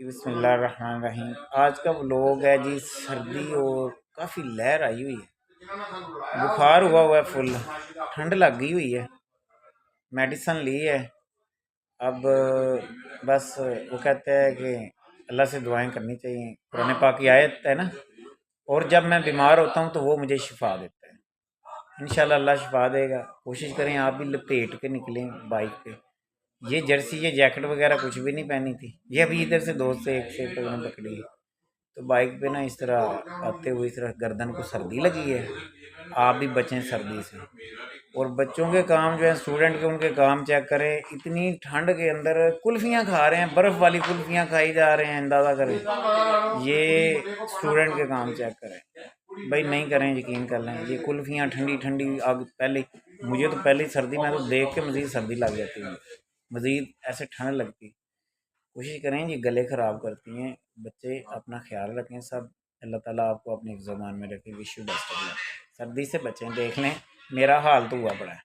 बिस्मिल्लाहिर्रहमानिर्रहीम। आज का व्लॉग है जी, सर्दी और काफ़ी लहर आई हुई है। बुखार हुआ है फुल, ठंड लग गई हुई है। मेडिसन ली है। अब बस वो कहते हैं कि अल्लाह से दुआएं करनी चाहिए। कुरान पाक की आयत है ना, और जब मैं बीमार होता हूँ तो वो मुझे शिफा देता है। इंशाल्लाह अल्लाह शिफा देगा। कोशिश करें आप भी लपेट के निकलें बाइक पे। ये जर्सी, ये जैकेट वगैरह कुछ भी नहीं पहनी थी। ये अभी इधर से दोस्त से एक से पकड़ी है। तो बाइक पे ना इस तरह आते हुए इस तरह गर्दन को सर्दी लगी है। आप भी बचें सर्दी से। और बच्चों के काम जो है, स्टूडेंट के, उनके काम चेक करें। इतनी ठंड के अंदर कुल्फियाँ खा रहे हैं, बर्फ़ वाली कुल्फियाँ खाई जा रहे हैं। अंदाज़ा करें, ये स्टूडेंट के काम चेक करें भाई। नहीं करें, यकीन कर लें। ये कुल्फियाँ ठंडी ठंडी, आग पहले, मुझे तो पहले सर्दी, मैं तो देख के मज़ीद सर्दी लग जाती है, मज़ीद ऐसे ठंड लगती। कोशिश करें, ये गले ख़राब करती हैं। बच्चे अपना ख्याल रखें सब। अल्लाह ताला आपको अपने ज़मान में रखे। Wish you best of luck. सर्दी से बचें। देख लें मेरा हाल तो हुआ पड़ा है।